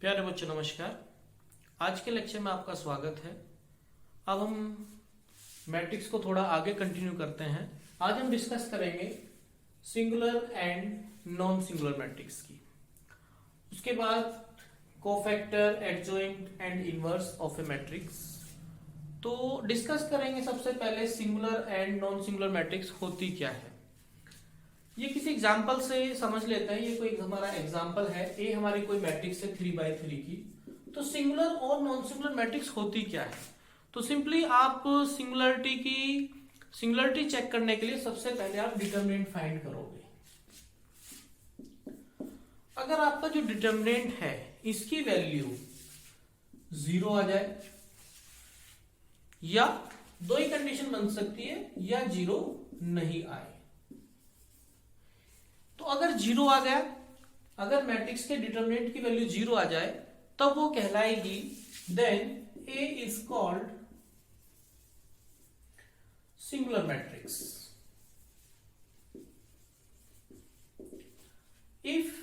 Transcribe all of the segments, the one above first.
प्यारे बच्चों नमस्कार। आज के लेक्चर में आपका स्वागत है। अब हम मैट्रिक्स को थोड़ा आगे कंटिन्यू करते हैं। आज हम डिस्कस करेंगे singular and non singular matrix की। उसके बाद cofactor, adjoint and inverse of A matrix. तो डिस्कस करेंगे सबसे पहले singular and non singular matrix होती क्या है। ये किसी एग्जाम्पल से समझ लेते हैं। ये कोई हमारा एग्जाम्पल है, ए हमारी कोई मैट्रिक्स है 3x3 की। तो सिंगुलर और नॉन सिंगुलर मैट्रिक्स होती क्या है। तो सिंपली आप सिंगुलरिटी चेक करने के लिए सबसे पहले आप डिटरमिनेंट फाइंड करोगे। अगर आपका जो डिटरमिनेंट है इसकी वैल्यू 0 आ जाए, या दो ही कंडीशन बन सकती है, या 0 नहीं आए। तो अगर 0 आ गया, अगर मैट्रिक्स के डिटरमिनेंट की वैल्यू 0 आ जाए, तब वो कहलाएगी then A is called singular matrix. If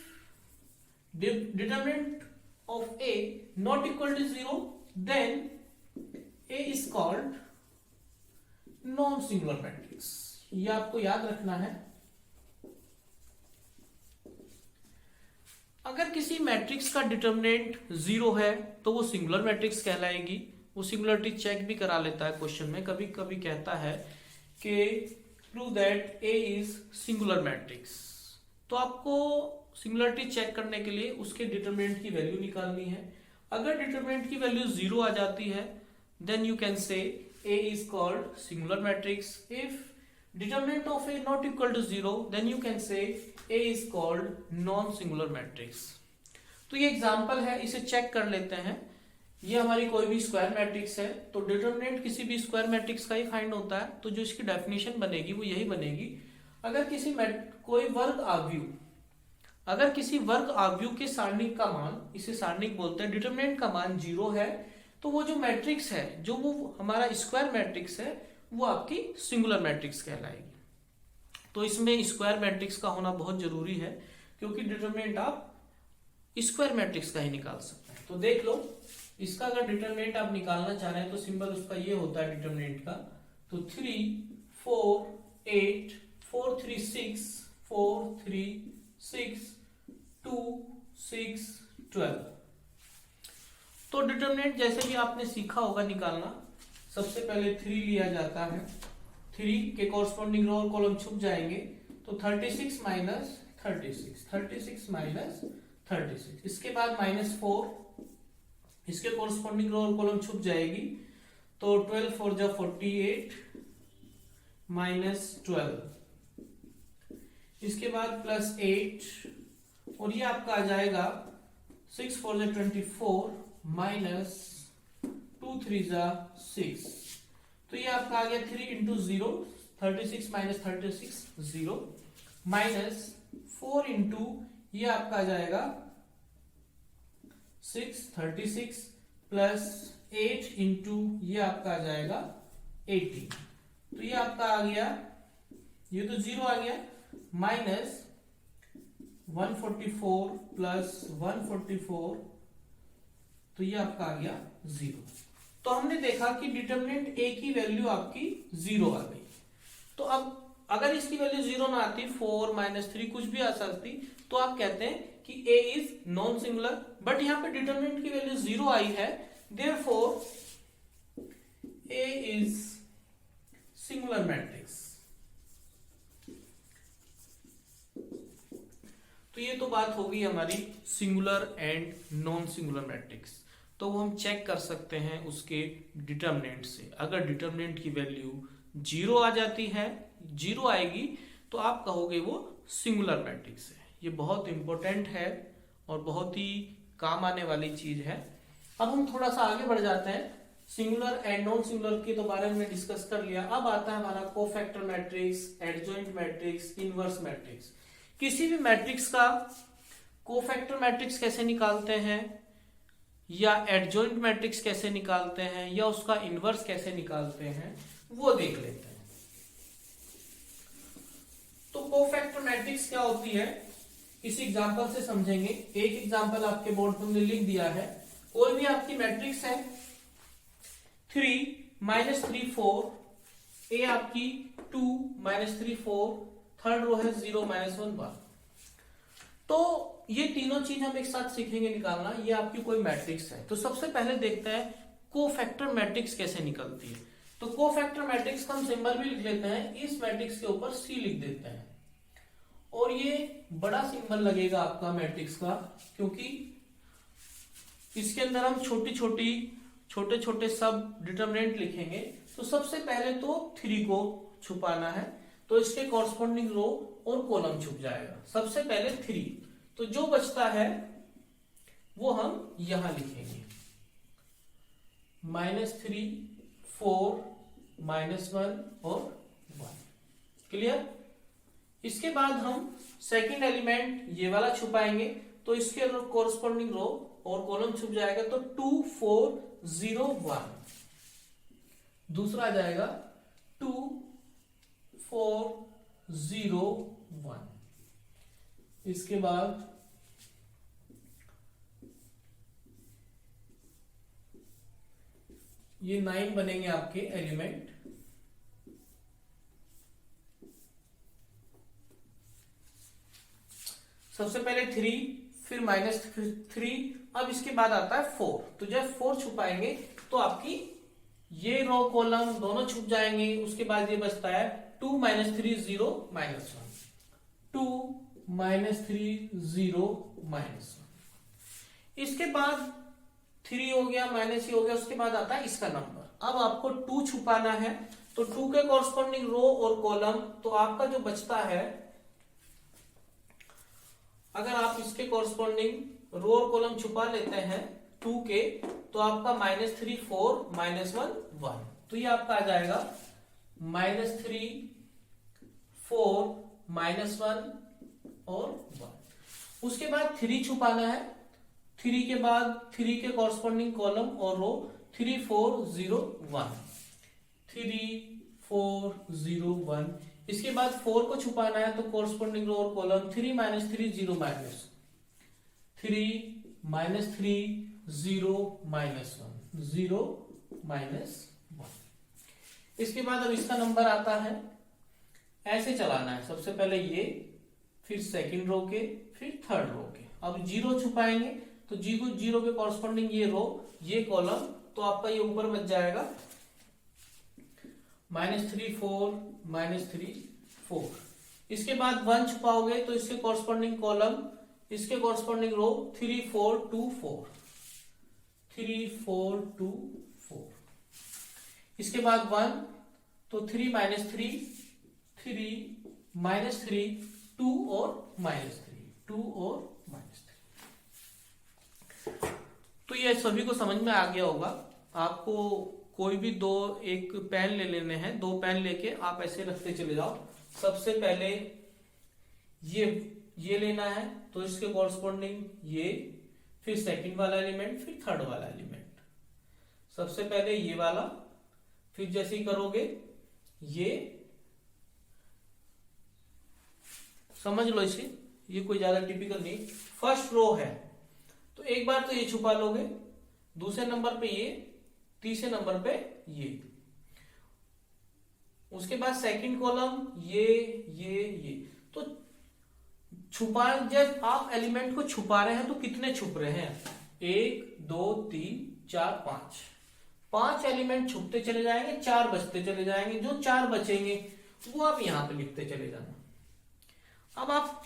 determinant of A not equal to 0, then A is called non singular matrix. ये आपको याद रखना है। अगर किसी मैट्रिक्स का डिटरमिनेंट 0 है तो वो सिंगुलर मैट्रिक्स कहलाएगी। वो सिंगुलरिटी चेक भी करा लेता है क्वेश्चन में। कभी कभी कहता है कि prove that A is singular matrix. तो आपको सिंगुलरिटी चेक करने के लिए उसके डिटरमिनेंट की वैल्यू निकालनी है। अगर डिटरमिनेंट की वैल्यू 0 आ जाती है, then you can say A is called singular matrix. If determinant of A not equal to 0, then you can say A is called non-singular matrix। तो ये एग्जाम्पल है, इसे चेक कर लेते हैं। ये हमारी कोई भी स्क्वायर मैट्रिक्स है, तो डिटरमिनेंट किसी भी स्क्वायर मैट्रिक्स का ही फाइंड होता है। तो जो इसकी डेफिनेशन बनेगी वो यही बनेगी। अगर किसी कोई वर्ग आव्यूह, अगर किसी वर्ग आव्यूह के सारणिक का मान, इसे सारणिक बोलते हैं, डिटरमिनेंट का मान 0 है, तो वो जो मैट्रिक्स है, जो वो हमारा स्क्वायर मैट्रिक्स है, वो आपकी सिंगुलर मैट्रिक्स कहलाएगी। तो इसमें स्क्वायर मैट्रिक्स का होना बहुत जरूरी है, क्योंकि डिटरमिनेंट आप स्क्वायर मैट्रिक्स का ही निकाल सकते हैं। तो देख लो, इसका अगर डिटरमिनेंट आप निकालना चाह रहे हैं तो सिंबल उसका ये होता है डिटरमिनेंट का। तो 3 4 8 4 3 6 4 3 6 2 6 12। तो डिटरमिनेंट जैसे भी आपने सीखा होगा निकालना, सबसे पहले 3 लिया जाता है। 3 के कॉरस्पॉन्डिंग रो और कॉलम छुप जाएंगे, तो 36 माइनस 36, 36 माइनस 36। इसके बाद -4, इसके कॉरस्पॉन्डिंग रो और कॉलम छुप जाएगी, तो 12 4 जा 48 माइनस 12। इसके बाद +8, और ये आपका आ जाएगा 6 4 जा 24 माइनस 2 3 जा 6। तो ये आपका आ गया 3 इंटू 0, 36 माइनस 36 0, माइनस 4 इंटू ये आपका आ जाएगा 6 36 प्लस 8 इंटू ये आपका आ जाएगा 18। तो ये आपका आ गया, ये तो 0 आ गया, माइनस 144 प्लस 144, तो ये आपका आ गया 0। तो हमने देखा कि डिटरमिनेंट ए की वैल्यू आपकी 0 आ गई। तो अब अगर इसकी वैल्यू 0 ना आती, 4 -3 कुछ भी आ सकती, तो आप कहते हैं कि ए इज नॉन सिंगुलर। बट यहां पे डिटरमिनेंट की वैल्यू 0 आई है, therefore A is singular matrix. तो ये तो बात होगी हमारी singular and non singular matrix. तो वो हम चेक कर सकते हैं उसके डिटरमिनेंट से। अगर डिटरमिनेंट की वैल्यू 0 आ जाती है, 0 आएगी, तो आप कहोगे वो सिंगुलर मैट्रिक्स है। ये बहुत इंपॉर्टेंट है और बहुत ही काम आने वाली चीज है। अब हम थोड़ा सा आगे बढ़ जाते हैं। सिंगुलर एंड नॉन सिंगुलर के तो बारे में डिस्कस कर लिया। अब आता है हमारा cofactor matrix, adjoint matrix, inverse matrix. किसी भी मैट्रिक्स का कोफैक्टर मैट्रिक्स कैसे निकालते हैं, या एडजॉइंट मैट्रिक्स कैसे निकालते हैं, या उसका इनवर्स कैसे निकालते हैं, वो देख लेते हैं। तो कोफैक्टर मैट्रिक्स क्या होती है। इस एग्जांपल से समझेंगे। एक एग्जांपल आपके बोर्ड पर हमने लिख दिया है। कोई भी आपकी मैट्रिक्स है 3 -3 4, ए आपकी 2 -3 4, थर्ड रो है 0 -1 1। तो ये तीनों चीज हम एक साथ सीखेंगे निकालना। ये आपकी कोई मैट्रिक्स है। तो सबसे पहले देखते हैं कोफैक्टर मैट्रिक्स कैसे निकलती है। तो कोफैक्टर मैट्रिक्स का हम सिंबल भी लिख लेते हैं। इस मैट्रिक्स के ऊपर सी लिख देते हैं और ये बड़ा सिंबल लगेगा आपका मैट्रिक्स का, क्योंकि इसके अंदर हम छोटे छोटे सब डिटरमिनेंट लिखेंगे। तो सबसे पहले तो 3 को छुपाना है, तो इसके कॉरस्पॉन्डिंग रो और कॉलम छुप जाएगा। सबसे पहले 3, तो जो बचता है वो हम यहां लिखेंगे -3 4 -1 और 1। क्लियर। इसके बाद हम सेकंड एलिमेंट ये वाला छुपाएंगे, तो इसके कॉरस्पॉन्डिंग रो और कॉलम छुप जाएगा, तो 2 4 0 1। दूसरा आ जाएगा 2 4 0 1। इसके बाद ये 9 बनेंगे आपके एलिमेंट। सबसे पहले 3, फिर -3, अब इसके बाद आता है 4। तो जब 4 छुपाएंगे तो आपकी ये रो कॉलम दोनों छुप जाएंगे। उसके बाद ये बचता है 2 -3 0 -1, 2 -3 0 -1। इसके बाद 3 हो गया, -3 हो गया। उसके बाद आता है इसका नंबर। अब आपको 2 छुपाना है, तो 2 के कॉरस्पॉन्डिंग रो और कॉलम, तो आपका जो बचता है, अगर आप इसके कॉरस्पॉन्डिंग रो और कॉलम छुपा लेते हैं 2 के, तो आपका -3 4 -1 1। तो ये आपका आ जाएगा -3 4 -1 और 1। उसके बाद 3 छुपाना है। 3 के बाद 3 के कॉरस्पॉन्डिंग कॉलम और रो 3 4 0 1, 3 4 0 1। इसके बाद 4 को छुपाना है, तो कॉरस्पॉन्डिंग रो और कॉलम 3 -3 0 -1, 3 -3 0 -1 0 -1। इसके बाद अब इसका नंबर आता है। ऐसे चलाना है, सबसे पहले ये, फिर सेकंड रो के, फिर थर्ड रो के। अब 0 छुपाएंगे, तो 0 के कॉरस्पॉन्डिंग ये रो, ये कॉलम, तो आपका ये ऊपर बच जाएगा -3 4 -3 4। इसके बाद 1 छुपाओगे, तो इसके कॉरस्पॉन्डिंग कॉलम, इसके कॉरस्पॉन्डिंग रो 3 4 2 4, 3 4 2 4। इसके बाद 1, तो 3 -3 3 -3 2 और -3 2 और -3। तो ये सभी को समझ में आ गया होगा। आपको कोई भी एक पेन ले लेने हैं, 2 पेन लेके आप ऐसे रखते चले जाओ। सबसे पहले ये लेना है, तो इसके कॉरस्पॉन्डिंग ये, फिर सेकंड वाला एलिमेंट, फिर थर्ड वाला एलिमेंट। सबसे पहले ये वाला, फिर जैसे ही करोगे ये, समझ लो इसे, ये कोई ज्यादा टिपिकल नहीं। फर्स्ट रो है, तो एक बार तो ये छुपा लोगे, दूसरे नंबर पे ये, तीसरे नंबर पे ये। उसके बाद सेकंड कॉलम ये। तो जब आप एलिमेंट को छुपा रहे हैं तो कितने छुप रहे हैं? 1 2 3 4 5। 5 एलिमेंट छुपते चले जाएंगे, 4 बचते चले जाएंगे। जो 4 बचेंगे वो आप यहां पे लिखते चले जाना। अब आप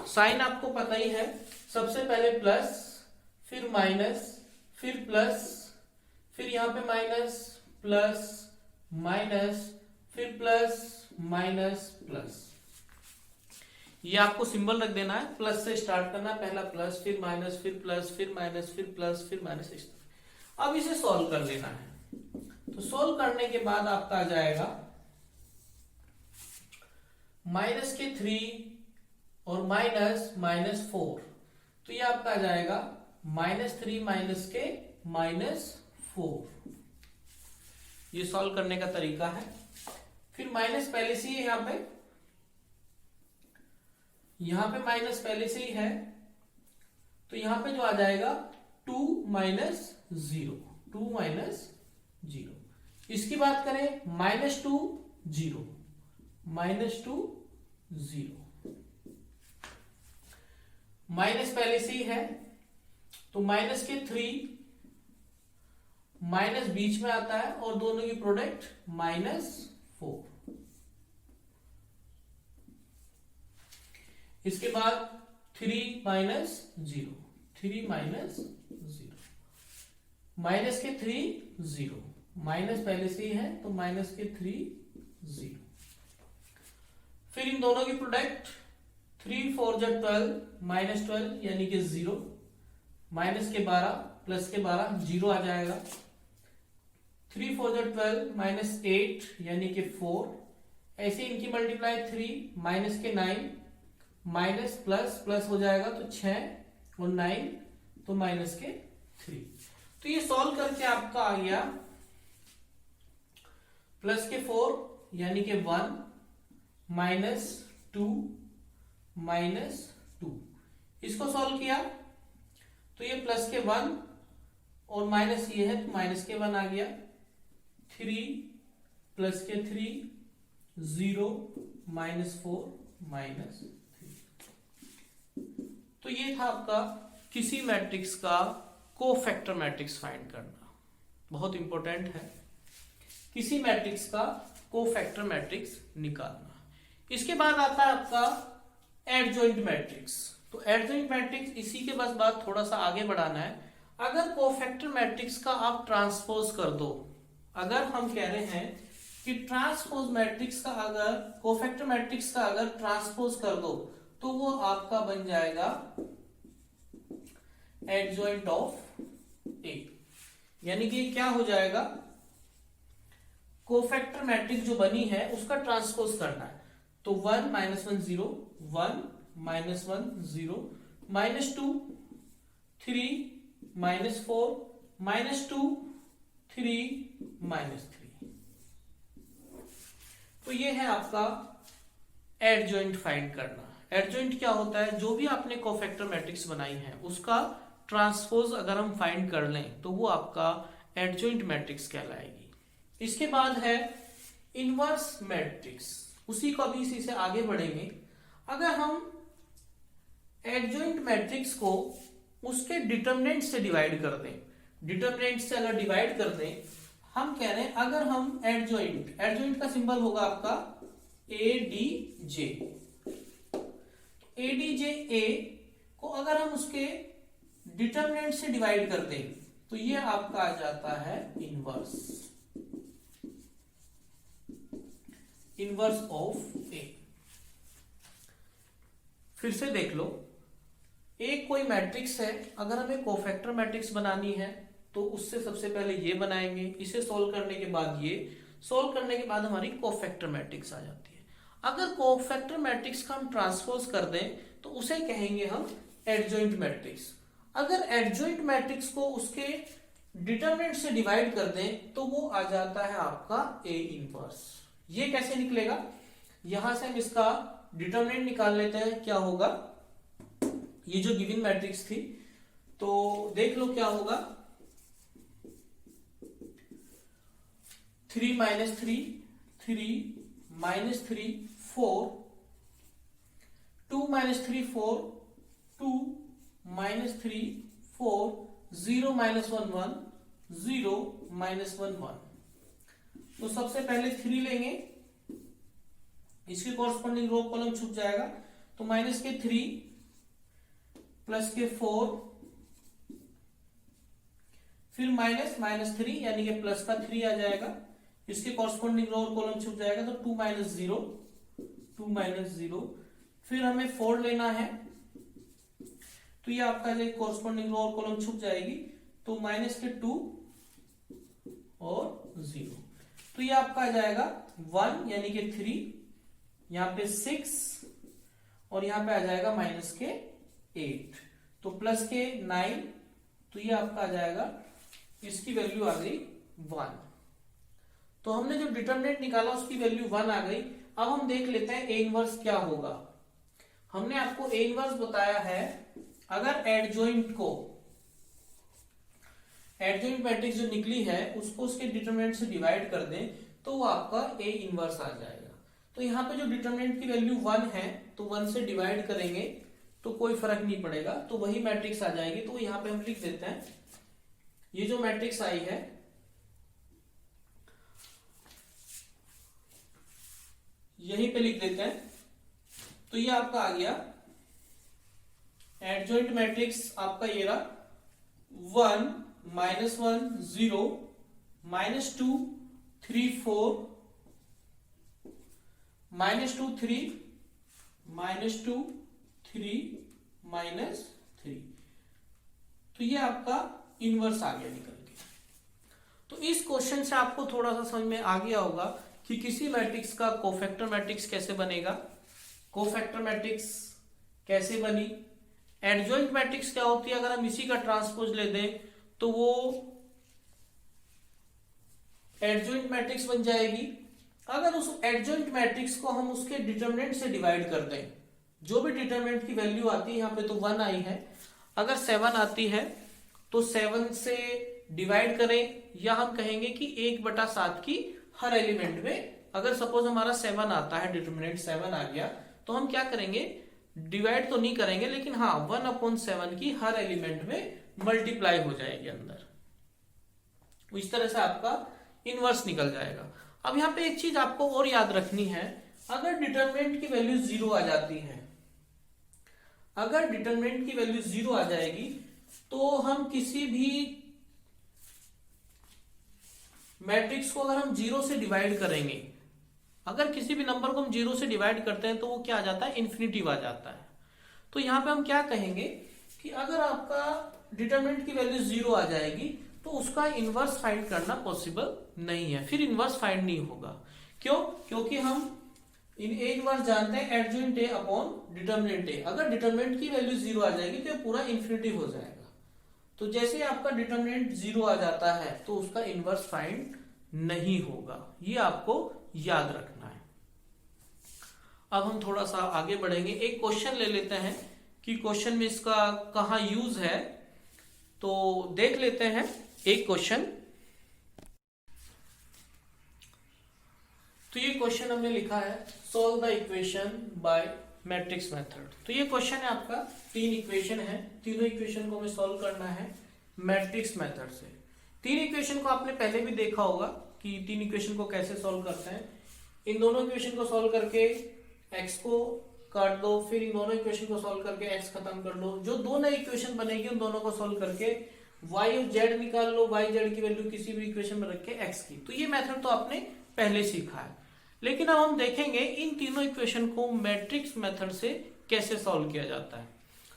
साइन आपको पता ही है, सबसे पहले प्लस, फिर माइनस, फिर प्लस, फिर यहां पे माइनस प्लस माइनस, फिर प्लस माइनस प्लस। ये आपको सिंबल रख देना है, प्लस से स्टार्ट करना है। पहला प्लस, फिर माइनस, फिर प्लस, फिर माइनस, फिर प्लस, फिर माइनस। अब इसे सॉल्व कर लेना है। तो सॉल्व करने के बाद आपका आ जाएगा माइनस के 3 और माइनस -4। तो ये आपका आ जाएगा -3 माइनस के -4। ये सॉल्व करने का तरीका है। फिर माइनस पहले से ही यहां पे, यहां पे माइनस पहले से ही है, तो यहां पे जो आ जाएगा 2 माइनस 0, 2 माइनस 0। इसकी बात करें -2 0, -2 0, माइनस पहले से ही है, तो माइनस के 3, माइनस बीच में आता है और दोनों की प्रोडक्ट -4। इसके बाद 3 माइनस 0, 3 माइनस 0, माइनस के 3 0, माइनस पहले से ही है तो माइनस के 3 0। फिर इन दोनों की प्रोडक्ट 3 4 12, -12 यानी कि 0, माइनस के 12 प्लस के 12 0 आ जाएगा। 3 4 12 -8 यानी कि 4, ऐसे इनकी मल्टीप्लाई 3, माइनस के 9, माइनस प्लस प्लस हो जाएगा तो 6 और 9 तो माइनस के 3। तो ये सॉल्व करके आपका आ गया प्लस के 4 यानी कि 1, -2 -2। इसको सॉल्व किया तो ये प्लस के 1 और माइनस ये है तो माइनस के 1 आ गया। 3 प्लस के 3 0, -4 -3। तो ये था आपका किसी मैट्रिक्स का कोफैक्टर मैट्रिक्स फाइंड करना, बहुत इंपॉर्टेंट है किसी मैट्रिक्स का कोफैक्टर मैट्रिक्स निकालना। इसके बाद आता है आपका एडजॉइंट मैट्रिक्स। तो एडजॉइंट मैट्रिक्स इसी के बस बात थोड़ा सा आगे बढ़ाना है। अगर कोफैक्टर मैट्रिक्स का आप ट्रांसपोज कर दो, अगर हम कह रहे हैं कि ट्रांसपोज मैट्रिक्स का अगर कोफैक्टर मैट्रिक्स का अगर ट्रांसपोज कर दो तो वो आपका बन जाएगा एडजॉइंट ऑफ ए, यानी कि क्या हो जाएगा, कोफैक्टर मैट्रिक्स जो बनी है उसका ट्रांसपोज करना है। तो 1 -1 0, 1 -1 0, -2 3 -4 -2 3 -3। तो ये है आपका एडजॉइंट फाइंड करना। एडजॉइंट क्या होता है, जो भी आपने कोफैक्टर मैट्रिक्स बनाई है उसका ट्रांसपोज अगर हम फाइंड कर लें तो वो आपका एडजॉइंट मैट्रिक्स कहलाएगी। इसके बाद है इनवर्स मैट्रिक्स, उसी को अभी इसी से आगे बढ़ेंगे। अगर हम एडजॉइंट मैट्रिक्स को उसके डिटरमिनेंट से डिवाइड कर दें, डिटरमिनेंट से अगर डिवाइड कर दें, हम कह रहे हैं अगर हम एडजॉइंट का सिंबल होगा आपका ADJ, ADJ A को अगर हम उसके डिटरमिनेंट से डिवाइड कर दें तो ये आपका आ जाता है इनवर्स ऑफ A। फिर से देख लो, एक कोई मैट्रिक्स है, अगर हमें कोफैक्टर मैट्रिक्स बनानी है तो उससे सबसे पहले ये बनाएंगे, इसे सॉल्व करने के बाद ये, सॉल्व करने के बाद हमारी कोफैक्टर मैट्रिक्स आ जाती है। अगर कोफैक्टर मैट्रिक्स का हम ट्रांसपोज कर दें तो उसे कहेंगे हम एडजॉइंट मैट्रिक्स। अगर एडजॉइंट मैट्रिक्स को उसके डिटरमिनेंट से डिवाइड कर दें तो वो आ जाता है आपका A इनवर्स। ये कैसे निकलेगा, यहां से हम इसका डिटरमिनेंट निकाल लेते हैं। क्या होगा, ये जो गिवन मैट्रिक्स थी तो देख लो क्या होगा, 3 -3 3 -3 4 2 -3 4 2 -3 4 0 -1 1 0 -1 1। तो सबसे पहले 3 लेंगे, इसके कॉरस्पॉन्डिंग रो कॉलम छूट जाएगा, तो माइनस के 3 प्लस के 4 फिर -3 यानी कि प्लस का 3 आ जाएगा, इसके कॉरस्पॉन्डिंग रो और कॉलम छूट जाएगा, तो 2 - 0 फिर हमें 4 लेना है, तो ये आपका जो कॉरस्पॉन्डिंग रो और कॉलम छूट जाएगी, तो -2 और 0, तो ये आपका आ जाएगा 1 यानी कि 3, यहां पे 6 और यहां पे आ जाएगा -8, तो प्लस के 9, तो ये आपका आ जाएगा, इसकी वैल्यू आ गई 1। तो हमने जो डिटरमिनेंट निकाला उसकी वैल्यू 1 आ गई। अब हम देख लेते हैं A इनवर्स क्या होगा। हमने आपको ए इनवर्स बताया है, अगर एडजॉइंट मैट्रिक्स जो निकली है उसको उसके डिटरमिनेंट से डिवाइड कर दें तो वो आपका ए इनवर्स आ जाएगा। तो यहाँ पे जो डिटरमिनेंट की वैल्यू 1 है तो 1 से डिवाइड करेंगे तो कोई फर्क नहीं पड़ेगा, तो वही मैट्रिक्स आ जाएगी। तो यहाँ पे हम लिख देते हैं, ये जो मैट्रिक्स आई है यहीं पे लिख देते हैं। तो ये आपका आ गया एडजॉइंट मैट्रिक्स, आपका ये रहा 1 -1 0 -2 3 4 -2 3 -2 3 -3। तो ये आपका इनवर्स आ गया निकल के। तो इस क्वेश्चन से आपको थोड़ा सा समझ में आ गया होगा कि किसी मैट्रिक्स का कोफैक्टर मैट्रिक्स कैसे बनेगा, कोफैक्टर मैट्रिक्स कैसे बनी, एडजॉइंट मैट्रिक्स क्या होती है, अगर हम इसी का ट्रांसपोज ले दें तो वो एडजॉइंट मैट्रिक्स बन जाएगी। अगर उस एडजॉइंट मैट्रिक्स को हम उसके डिटरमिनेंट से डिवाइड कर दें, जो भी डिटरमिनेंट की वैल्यू आती है, यहाँ पे तो 1 आई है, अगर 7 आती है तो 7 से डिवाइड करें, या हम कहेंगे कि 1/7 की हर एलिमेंट में, अगर सपोज हमारा 7 आता है, डिटरमिनेंट 7 आ गया, तो हम क्या करेंगे, डिवाइड तो नहीं करेंगे लेकिन हाँ 1/7 की हर एलिमेंट में मल्टीप्लाई हो जाएगी अंदर। इस तरह से आपका इनवर्स निकल जाएगा। अब यहाँ पे एक चीज आपको और याद रखनी है, अगर डिटरमिनेंट की वैल्यू 0 आ जाती है, अगर डिटरमिनेंट की वैल्यू 0 आ जाएगी तो हम किसी भी मैट्रिक्स को अगर हम 0 से डिवाइड करेंगे, अगर किसी भी नंबर को हम 0 से डिवाइड करते हैं तो वो क्या आ जाता है, इन्फिनिटिव आ जाता है। तो यहां पे हम क्या कहेंगे कि अगर आपका डिटरमिनेंट की वैल्यू 0 आ जाएगी तो उसका इनवर्स फाइंड करना पॉसिबल नहीं है, फिर इनवर्स फाइंड नहीं होगा। क्यों? क्योंकि हम इन ए इनवर्स जानते हैं adjoint A upon determinant A. अगर डिटरमिनेंट की वैल्यू 0 आ जाएगी तो पूरा इन्फिनिटिव हो जाएगा। तो जैसे आपका डिटरमिनेंट 0 आ जाता है तो उसका इनवर्स फाइंड नहीं होगा, ये आपको याद रखना है। अब हम थोड़ा सा आगे बढ़ेंगे, एक क्वेश्चन ले लेते हैं कि क्वेश्चन में इसका कहां यूज है, तो देख लेते हैं एक क्वेश्चन। तो ये क्वेश्चन हमने लिखा है, solve the equation by matrix method. तो ये क्वेश्चन है आपका, 3 इक्वेशन है, तीनों इक्वेशन को हमें सॉल्व करना है मैट्रिक्स मेथड से। 3 इक्वेशन को आपने पहले भी देखा होगा कि 3 इक्वेशन को कैसे सॉल्व करते हैं। इन दोनों इक्वेशन को सॉल्व करके x को काट दो, फिर इन दोनों इक्वेशन को सॉल्व करके x खत्म कर लो, जो दो नई इक्वेशन बनेगी उन दोनों को सॉल्व करके y और z निकाल लो, y z की वैल्यू किसी भी इक्वेशन में रख के x की। तो ये मेथड तो आपने पहले सीखा है, लेकिन अब हम देखेंगे इन तीनों इक्वेशन को मैट्रिक्स मेथड से कैसे सॉल्व किया जाता है।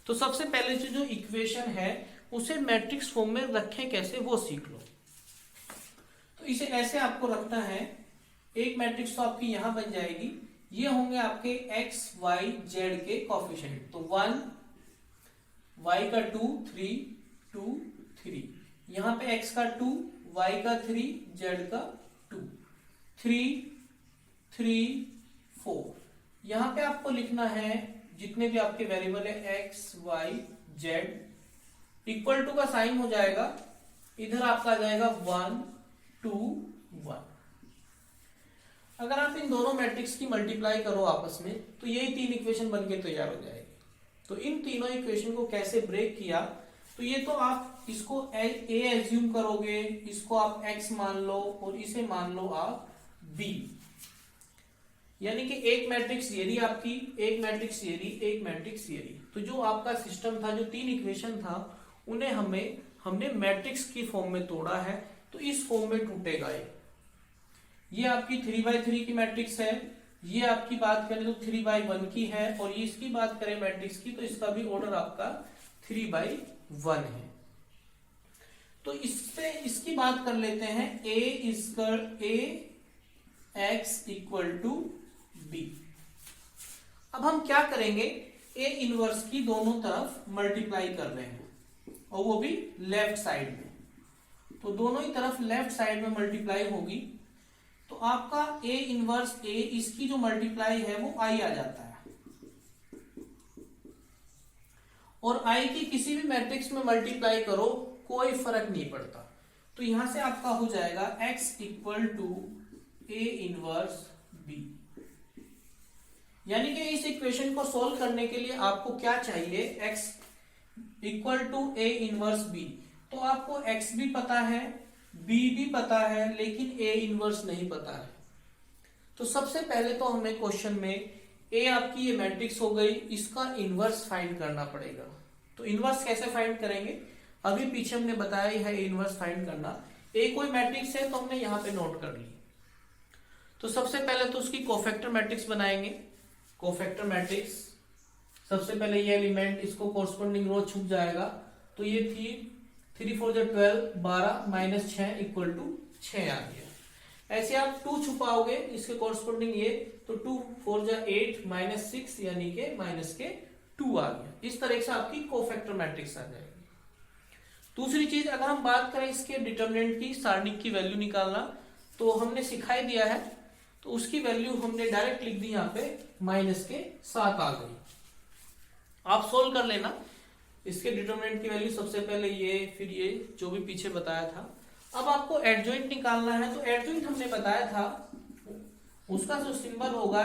तो सबसे पहले जो इक्वेशन है उसे मैट्रिक्स फॉर्म में रखें कैसे, वो सीख लो। तो इसे ऐसे आपको रखना है, एक मैट्रिक्स तो आपकी यहां बन जाएगी, ये होंगे आपके x y z के कोफिशिएंट। तो 1 y का 2 3 2 3, यहां पे x का 2 y का 3 z का 2 3 3 4। यहां पे आपको लिखना है जितने भी आपके वेरिएबल है x y z, equal to का साइन हो जाएगा, इधर आपका आ जाएगा 1 2 1। अगर आप इन दोनों मैट्रिक्स की मल्टीप्लाई करो आपस में तो यही 3 इक्वेशन बनके तैयार हो जाएगी। तो इन तीनों इक्वेशन को कैसे ब्रेक किया, तो ये तो आप इसको a एज्यूम करोगे, इसको आप x मान लो और इसे मान लो आप b, यानी कि एक मैट्रिक्स ये रही आपकी, एक मैट्रिक्स ये रही, एक मैट्रिक्स ये रही। तो जो आपका सिस्टम था, जो 3 इक्वेशन था, उन्हें हमने मैट्रिक्स की फॉर्म में तोड़ा है, तो इस फॉर्म में टूटेगा ये आपकी 3x3 की मैट्रिक्स है, ये आपकी बात करें तो 3x1 की है, और इसकी बात करें मैट्रिक्स की तो इसका भी ऑर्डर आपका 3x1 है। तो इससे इसकी बात कर लेते हैं, ax इक्वल टू b। अब हम क्या करेंगे, a इनवर्स की दोनों तरफ मल्टीप्लाई कर रहे हैं और वो भी लेफ्ट साइड में, तो दोनों ही तरफ लेफ्ट साइड में मल्टीप्लाई होगी। तो आपका a इनवर्स a, इसकी जो मल्टीप्लाई है वो i आ जाता है, और आई की किसी भी मैट्रिक्स में मल्टीप्लाई करो, कोई फर्क नहीं पड़ता। तो यहां से आपका हो जाएगा x equal to A inverse B. यानी कि इस इक्वेशन को सोल्व करने के लिए आपको क्या चाहिए, x equal to A inverse B. तो आपको x भी पता है, b भी पता है, लेकिन a इनवर्स नहीं पता है। तो सबसे पहले तो हमें क्वेश्चन में a आपकी ये मैट्रिक्स हो गई, इसका इनवर्स फाइंड करना पड़ेगा। तो इनवर्स कैसे फाइंड करेंगे, अभी पीछे हमने बताया ही है इनवर्स फाइंड करना। a कोई मैट्रिक्स है तो हमने यहां पे नोट कर ली। तो सबसे पहले तो उसकी कोफैक्टर मैट्रिक्स बनाएंगे। कोफैक्टर मैट्रिक्स, सबसे पहले ये एलिमेंट इसको कोरस्पोंडिंग रो छुप जाएगा। तो ये थी 3 4 12 12 माइनस 6 इक्वल टू 6 आ गया। ऐसे आप 2 छुपाओगे इसके कोरस्पोंडिंग ये, तो 2 4 8 माइनस 6 यानी के माइनस के 2 आ गया। इस तरह से आपकी कोफैक्टर मैट्रिक्स आ जाएगी। दूसरी चीज, अगर हम बात करें इसके डिटरमिनेंट की, सारणिक की वैल्यू निकालना, तो हमने सिखाई दिया है। तो उसकी वैल्यू हमने डायरेक्ट लिख दी यहाँ पे, माइनस के 7 आ गई। आप सोल्व कर लेना इसके डिटरमिनेंट की वैल्यू, सबसे पहले ये, फिर ये जो भी पीछे बताया था। अब आपको एडजॉइंट निकालना है। तो एडजॉइंट हमने बताया था, उसका जो सिंबल होगा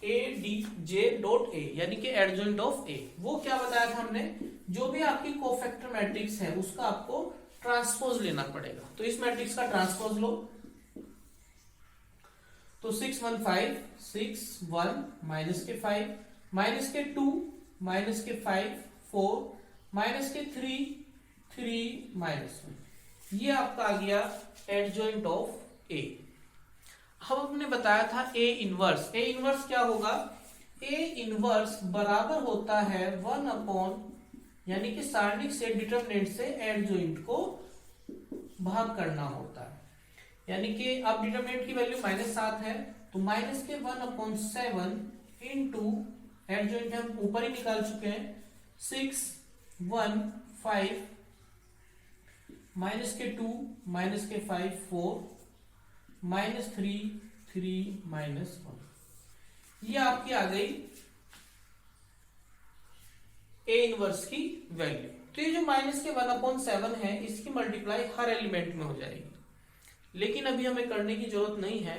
ADJ.A, यानी कि एडजॉइंट ऑफ A। वो क्या बताया था हमने, जो भी आपकी कोफैक्टर मैट्रिक्स है उसका आपको ट्रांसपोज लेना पड़ेगा। तो इस मैट्रिक्स का ट्रांसपोज लो। तो 6 1 5 6 1 माइनस के 5 माइनस के 2 माइनस के 5 4 माइनस के 3 3 माइनस 1, ये आपका आ गया एडजॉइंट ऑफ A। अब हमने बताया था A इनवर्स। A इनवर्स क्या होगा, A इनवर्स बराबर होता है 1 अपॉन, यानी कि सारणिक से डिटरमिनेंट से एडजॉइंट को भाग करना होता है। यानी कि अब डिटरमिनेंट की वैल्यू -7 है, तो माइनस के 1/7 इंटू एडजॉइंट हम ऊपर ही निकाल चुके हैं, 6 1 5 माइनस के 2 माइनस के 5 4 माइनस 3 3 माइनस 1, ये आपकी आ गई A इनवर्स की वैल्यू। तो ये जो माइनस के 1/7 है, इसकी मल्टीप्लाई हर एलिमेंट में हो जाएगी। लेकिन अभी हमें करने की जरूरत नहीं है,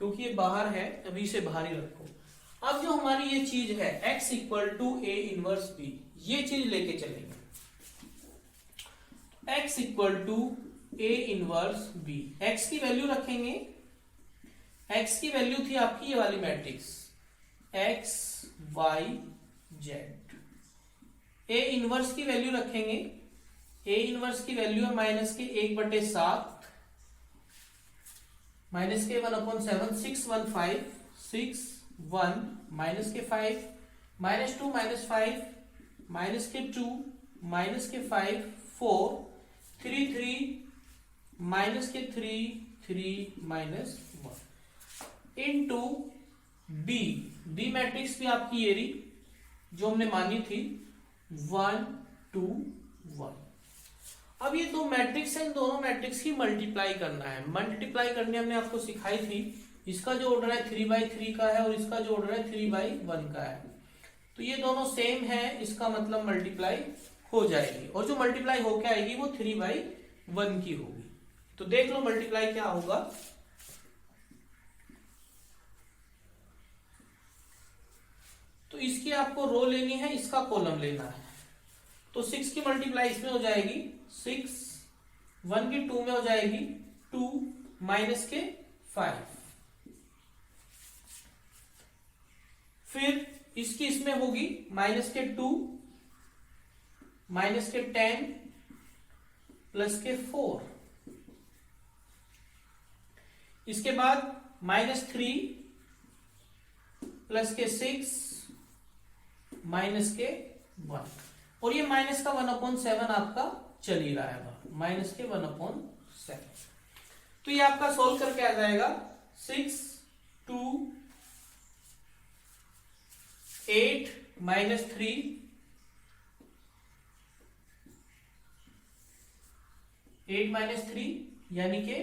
क्योंकि ये बाहर है, अभी इसे बाहर ही रखो। अब जो हमारी ये चीज है x equal to A inverse B, ये चीज लेके चलेंगे। x equal to A inverse B, x की वैल्यू रखेंगे। x की वैल्यू थी आपकी ये वाली matrix x y z। A inverse की वैल्यू रखेंगे। A इनवर्स की वैल्यू है माइनस के 1/7 माइनस के 1/7 6 1 5 6 1 माइनस के 5 माइनस 2 माइनस 5 माइनस के 2 माइनस के 5 4 3 3 माइनस के 3 3 माइनस 1 इंटू बी मैट्रिक्स भी आपकी ये रही जो हमने मानी थी 1 2 1। अब ये दो मैट्रिक्स है, इन दोनों मैट्रिक्स की मल्टीप्लाई करना है। मल्टीप्लाई करनी हमने आपको सिखाई थी। इसका जो ऑर्डर है 3/3 का है और इसका जो ऑर्डर है 3/1 का है। तो ये दोनों सेम है, इसका मतलब मल्टीप्लाई हो जाएगी, और जो मल्टीप्लाई होके आएगी वो 3/1 की होगी। तो देख लो मल्टीप्लाई क्या होगा। तो इसकी आपको रो लेनी है, इसका कॉलम लेना है। तो 6 की मल्टीप्लाई इसमें हो जाएगी 6, 1 की 2 में हो जाएगी 2 माइनस के 5, फिर इसकी इसमें होगी माइनस के 2 माइनस के 10 प्लस के 4, इसके बाद -3 प्लस के 6 माइनस के 1, और ये माइनस का 1/7 आपका चल ही रहा है, माइनस के 1/7। तो ये आपका सोल्व करके आ जाएगा 6 2 8 माइनस 3 8 माइनस 3 यानी के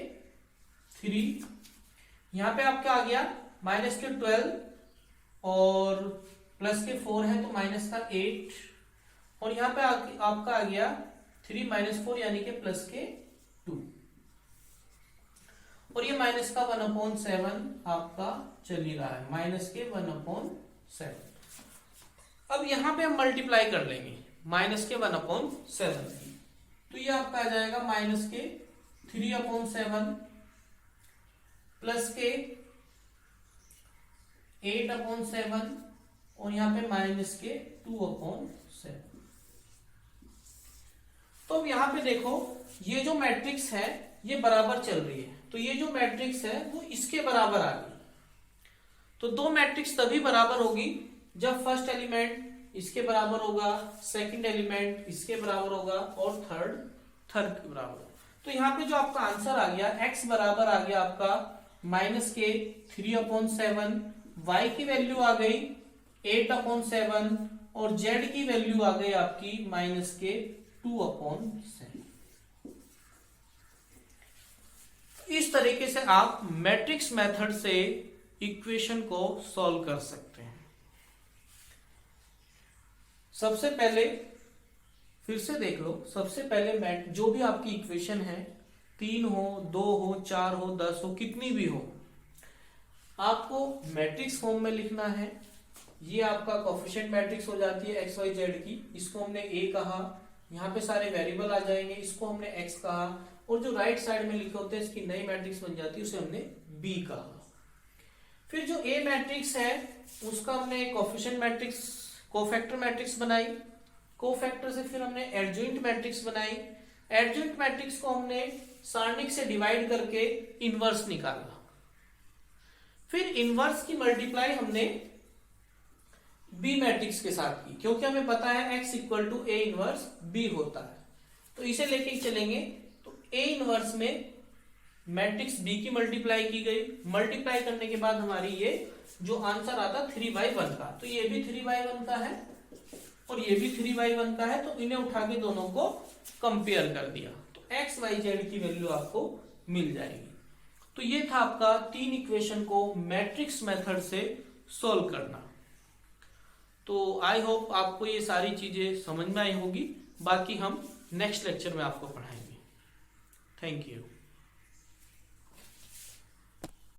3, यहां पे आपका आ गया माइनस के 12 और प्लस के 4 है तो माइनस का 8 और यहाँ पे आपका आ गया 3 - 4 यानी कि प्लस के 2, और ये माइनस का 1/7 आपका चल ही रहा है, माइनस के 1/7। अब यहां पे हम मल्टीप्लाई कर लेंगे माइनस के 1/7, तो ये आपका आ जाएगा माइनस के 3/7 प्लस के 8/7 और यहां पे माइनस के 2/7। तो अब यहां पे देखो ये जो मैट्रिक्स है ये बराबर चल रही है, तो ये जो मैट्रिक्स है वो इसके बराबर आ गई। तो दो मैट्रिक्स तभी बराबर होगी जब फर्स्ट एलिमेंट इसके बराबर होगा, सेकंड एलिमेंट इसके बराबर होगा और थर्ड के बराबर होगा। तो यहाँ पे जो आपका आंसर आ गया x बराबर आ गया आपका माइनस के 3/7, y की वैल्यू आ गई 8/7 और z की वैल्यू आ गई आपकी माइनस के 2/7। इस तरीके से आप मैट्रिक्स मेथड से इक्वेशन को सॉल्व कर सकते हैं। सबसे पहले फिर से देख लो, सबसे पहले जो भी आपकी इक्वेशन है 3 हो, 2 हो, 4 हो, 10 हो, कितनी भी हो, आपको मैट्रिक्स फॉर्म में लिखना है। ये आपका कोफिशिएंट मैट्रिक्स हो जाती है एक्स वाई जेड की, इसको हमने ए कहा, यहाँ पे सारे वेरिएबल आ जाएंगे, इसको हमने एक्स कहा, और जो राइट साइड में लिखे होते हैं इसकी नई मैट्रिक्स बन जाती है, उसे हमने बी कहा। फिर जो ए मैट्रिक्स है उसका हमने कोफिशिएंट मैट्रिक्स, कोफैक्टर मैट्रिक्स बनाई, कोफैक्टर से फिर हमने एडजॉइंट मैट्रिक्स बनाई, एडजॉइंट मैट्रिक्स को हमने सारणिक से डिवाइड करके इनवर्स निकाला, फिर इनवर्स की मल्टीप्लाई हमने बी मैट्रिक्स के साथ की, क्योंकि हमें पता है x equal to A inverse B होता है, तो इसे लेके चलेंगे। तो ए इनवर्स में मैट्रिक्स बी की मल्टीप्लाई की गई, मल्टीप्लाई करने के बाद हमारी ये जो आंसर आता 3/1 का, तो ये भी 3/1 का है और ये भी 3/1 का है, तो इन्हें उठा के दोनों को कंपेयर कर दिया, तो एक्स वाई जेड की वैल्यू आपको मिल जाएगी। तो ये था आपका 3 इक्वेशन को मैट्रिक्स मेथड से सोल्व करना। तो आई होप आपको ये सारी चीजें समझ में आई होगी, बाकी हम नेक्स्ट लेक्चर में आपको पढ़ाएंगे। Thank you.